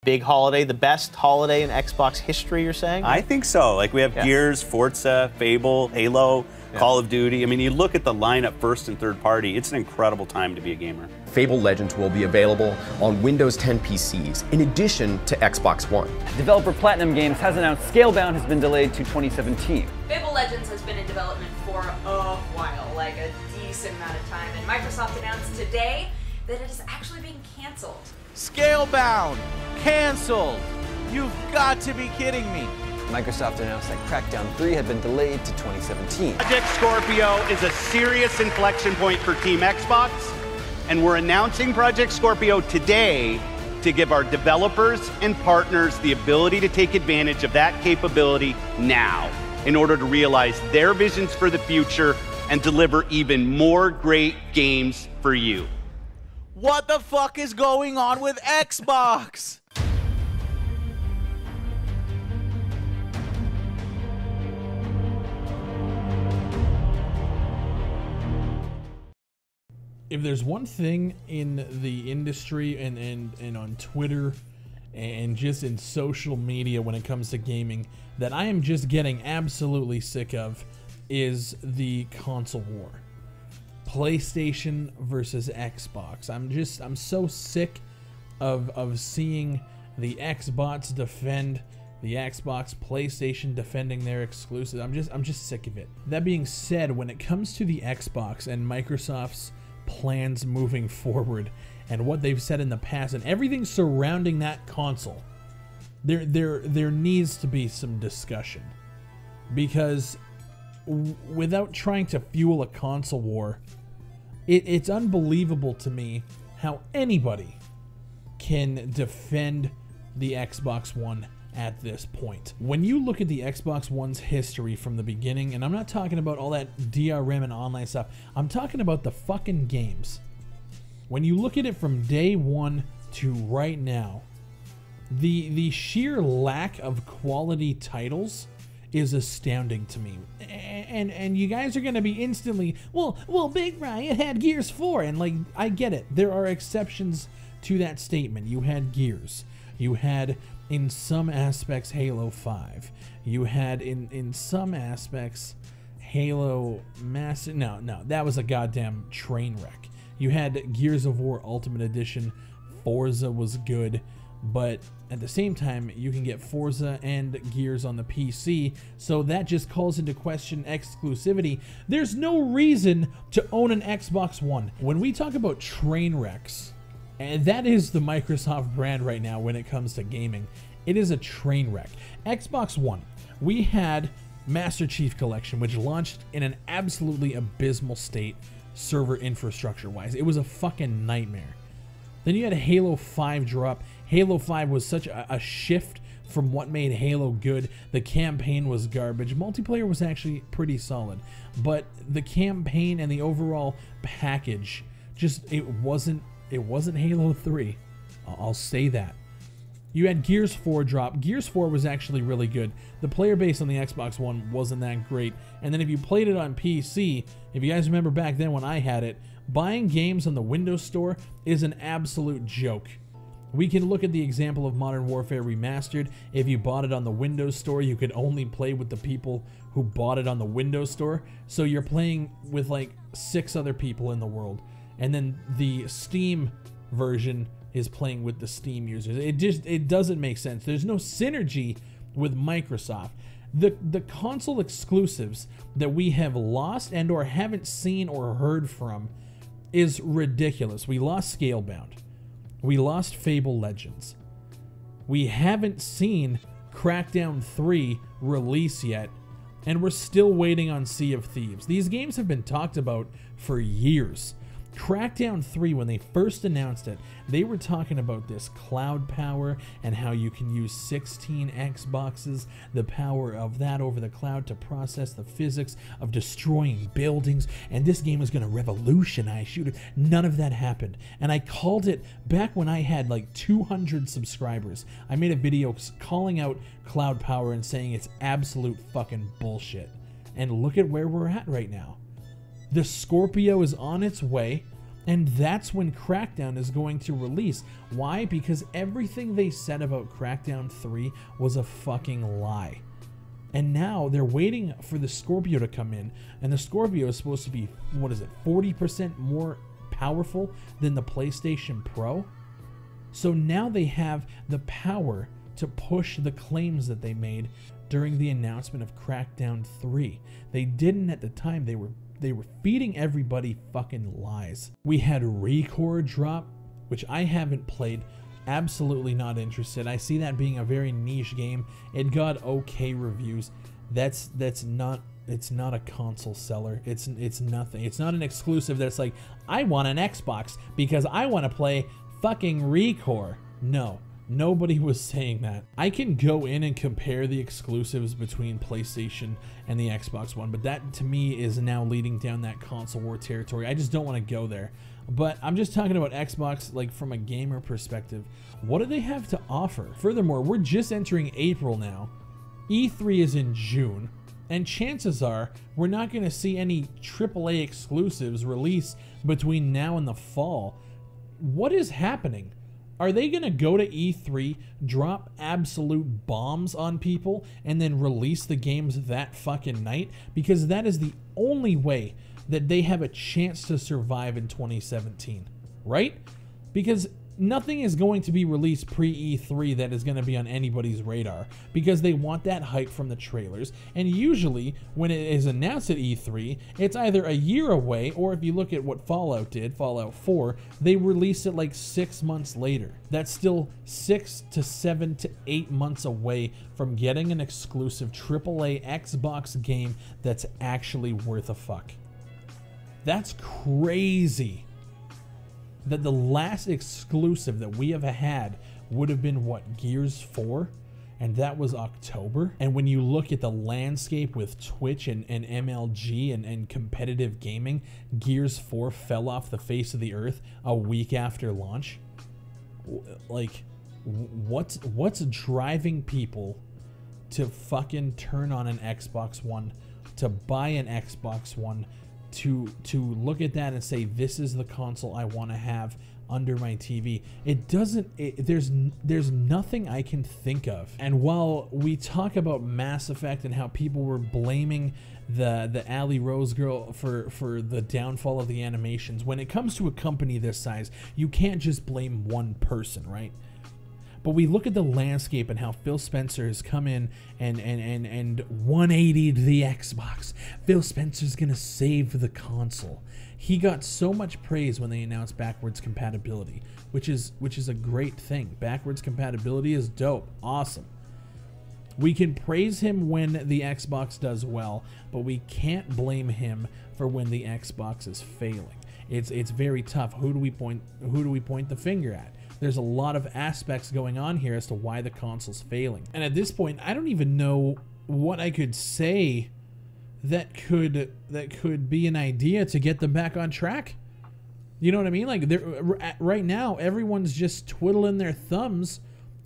big holiday, the best holiday in Xbox history, you're saying? I think so. Like, we have Gears, Forza, Fable, Halo, Call of Duty. I mean, you look at the lineup first and third party, it's an incredible time to be a gamer. Fable Legends will be available on Windows 10 PCs, in addition to Xbox One. Developer Platinum Games has announced Scalebound has been delayed to 2017. Fable Legends has been in development for a while, like a decent amount of time, and Microsoft announced today that it is actually being canceled. Scalebound, canceled. You've got to be kidding me. Microsoft announced that Crackdown 3 had been delayed to 2017. Project Scorpio is a serious inflection point for Team Xbox, and we're announcing Project Scorpio today to give our developers and partners the ability to take advantage of that capability now in order to realize their visions for the future and deliver even more great games for you. What the fuck is going on with Xbox? If there's one thing in the industry and on Twitter and just in social media when it comes to gaming that I am just getting absolutely sick of, is the console war. PlayStation versus Xbox. I'm so sick of seeing the Xbox defend the Xbox, PlayStation defending their exclusive. I'm just sick of it. That being said, when it comes to the Xbox and Microsoft's plans moving forward and what they've said in the past and everything surrounding that console, there needs to be some discussion, because without trying to fuel a console war, it's unbelievable to me how anybody can defend the Xbox One at this point. When you look at the Xbox One's history from the beginning, and I'm not talking about all that DRM and online stuff, I'm talking about the fucking games. When you look at it from day one to right now, the sheer lack of quality titles is astounding to me. And you guys are going to be instantly, well, Big Riot had Gears 4, and like, I get it. There are exceptions to that statement. You had Gears. You had, in some aspects, Halo 5. You had, in some aspects, Halo Massive. No, that was a goddamn train wreck. You had Gears of War Ultimate Edition. Forza was good, but at the same time, you can get Forza and Gears on the PC, so that just calls into question exclusivity. There's no reason to own an Xbox One. When we talk about train wrecks, and that is the Microsoft brand right now when it comes to gaming, it is a train wreck. Xbox One, we had Master Chief Collection, which launched in an absolutely abysmal state server infrastructure-wise. It was a fucking nightmare. Then you had Halo 5 drop. Halo 5 was such a shift from what made Halo good. The campaign was garbage. Multiplayer was actually pretty solid, but the campaign and the overall package, just it wasn't Halo 3. I'll say that. You had Gears 4 drop. Gears 4 was actually really good. The player base on the Xbox One wasn't that great. And then if you played it on PC, if you guys remember back then when I had it, buying games on the Windows Store is an absolute joke. We can look at the example of Modern Warfare Remastered. If you bought it on the Windows Store, you could only play with the people who bought it on the Windows Store. So you're playing with like 6 other people in the world. And then the Steam version is playing with the Steam users. It doesn't make sense. There's no synergy with Microsoft. The console exclusives that we have lost and or haven't seen or heard from is ridiculous. We lost Scalebound. We lost Fable Legends. We haven't seen Crackdown 3 release yet, and we're still waiting on Sea of Thieves. These games have been talked about for years. Crackdown 3, when they first announced it, they were talking about this cloud power and how you can use 16 Xboxes, the power of that over the cloud to process the physics of destroying buildings, and this game is going to revolutionize shooting. None of that happened, and I called it back when I had like 200 subscribers. I made a video calling out cloud power and saying it's absolute fucking bullshit. And look at where we're at right now. The Scorpio is on its way. And that's when Crackdown is going to release. Why? Because everything they said about Crackdown 3 was a fucking lie. And now they're waiting for the Scorpio to come in. And the Scorpio is supposed to be, what is it, 40% more powerful than the PlayStation Pro? So now they have the power to push the claims that they made during the announcement of Crackdown 3. They didn't at the time. They were feeding everybody fucking lies. We had Recore drop, which I haven't played. Absolutely not interested. I see that being a very niche game. It got okay reviews. It's not a console seller. It's nothing. It's not an exclusive that's like, I want an Xbox because I want to play fucking Recore. No. Nobody was saying that. I can go in and compare the exclusives between PlayStation and the Xbox One, but that to me is now leading down that console war territory. I just don't want to go there. But I'm just talking about Xbox, like from a gamer perspective. What do they have to offer? Furthermore, we're just entering April now. E3 is in June, and chances are we're not going to see any AAA exclusives release between now and the fall. What is happening? Are they going to go to E3, drop absolute bombs on people, and then release the games that fucking night? Because that is the only way that they have a chance to survive in 2017, right? Because nothing is going to be released pre-E3 that is going to be on anybody's radar, because they want that hype from the trailers. And usually when it is announced at E3, it's either a year away, or if you look at what Fallout did, Fallout 4, they released it like 6 months later. That's still 6 to 7 to 8 months away from getting an exclusive AAA Xbox game that's actually worth a fuck. That's crazy. That the last exclusive that we have had would have been, what, Gears 4? And that was October. And when you look at the landscape with Twitch and MLG and competitive gaming, Gears 4 fell off the face of the earth a week after launch. Like, what's driving people to fucking turn on an Xbox One, to buy an Xbox One, to look at that and say, this is the console I want to have under my TV? It doesn't, there's nothing I can think of. And while we talk about Mass Effect and how people were blaming the Ally Rose girl for the downfall of the animations, when it comes to a company this size, you can't just blame one person, right? But we look at the landscape and how Phil Spencer has come in and 180'd the Xbox. Phil Spencer's gonna save the console. He got so much praise when they announced backwards compatibility, which is a great thing. Backwards compatibility is dope, awesome. We can praise him when the Xbox does well, but we can't blame him for when the Xbox is failing. It's very tough. Who do we point the finger at? There's a lot of aspects going on here as to why the console's failing. And at this point, I don't even know what I could say that could be an idea to get them back on track. You know what I mean? Like, right now, everyone's just twiddling their thumbs,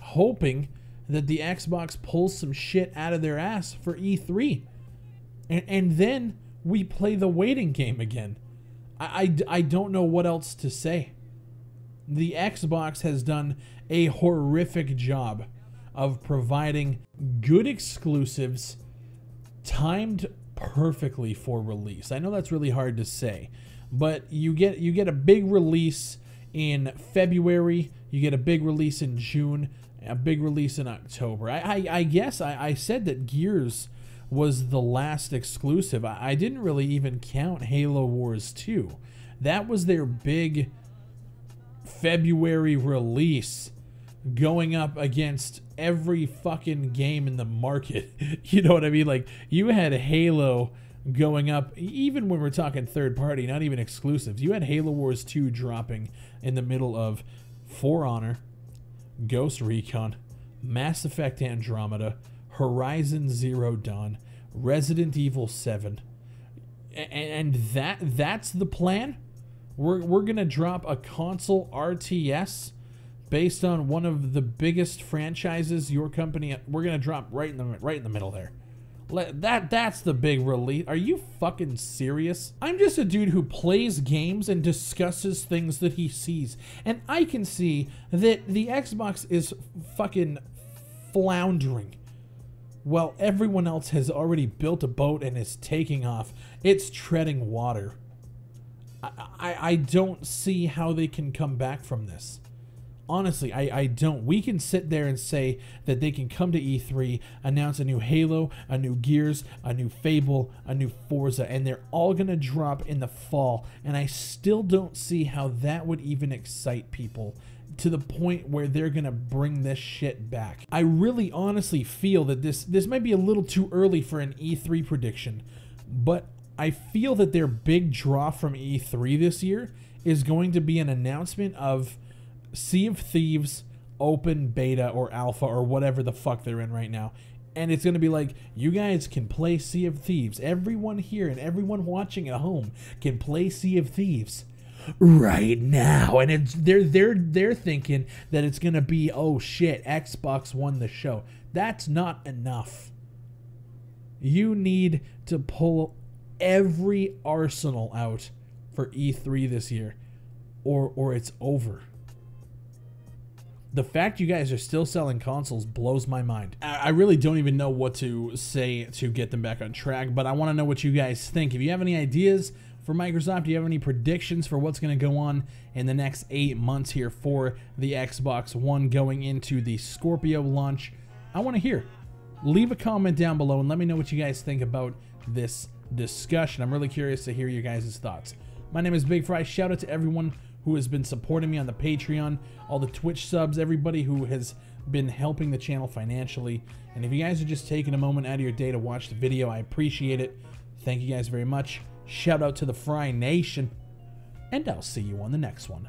hoping that the Xbox pulls some shit out of their ass for E3. And then we play the waiting game again. I don't know what else to say. The Xbox has done a horrific job of providing good exclusives timed perfectly for release. I know that's really hard to say, but you get a big release in February, you get a big release in June, a big release in October. I guess I said that Gears was the last exclusive. I didn't really even count Halo Wars 2. That was their big February release, going up against every fucking game in the market. You know what I mean? Like, you had Halo going up, even when we're talking third party, not even exclusives. You had Halo Wars 2 dropping in the middle of For Honor, Ghost Recon, Mass Effect Andromeda, Horizon Zero Dawn, Resident Evil 7. And that's the plan? We're gonna drop a console RTS based on one of the biggest franchises your company. We're gonna drop right in the middle there. That's the big release. Are you fucking serious? I'm just a dude who plays games and discusses things that he sees. And I can see that the Xbox is fucking floundering. Well, everyone else has already built a boat and is taking off. It's treading water. I don't see how they can come back from this. Honestly, I don't. We can sit there and say that they can come to E3, announce a new Halo, a new Gears, a new Fable, a new Forza, and they're all going to drop in the fall. And I still don't see how that would even excite people to the point where they're going to bring this shit back. I really honestly feel that this might be a little too early for an E3 prediction, but I feel that their big draw from E3 this year is going to be an announcement of Sea of Thieves open beta or alpha or whatever the fuck they're in right now. And it's going to be like, you guys can play Sea of Thieves. Everyone here and everyone watching at home can play Sea of Thieves right now. And it's they're thinking that it's going to be, oh shit, Xbox won the show. That's not enough. You need to pull every arsenal out for E3 this year or it's over. The fact you guys are still selling consoles blows my mind. I really don't even know what to say to get them back on track, but I want to know what you guys think. If you have any ideas for Microsoft, do you have any predictions for what's going to go on in the next 8 months here for the Xbox One going into the Scorpio launch? I want to hear. Leave a comment down below and let me know what you guys think about this discussion. I'm really curious to hear your guys' thoughts. My name is Big Fry. Shout out to everyone who has been supporting me on the Patreon, all the Twitch subs, everybody who has been helping the channel financially. And if you guys are just taking a moment out of your day to watch the video, I appreciate it. Thank you guys very much. Shout out to the Fry Nation. And I'll see you on the next one.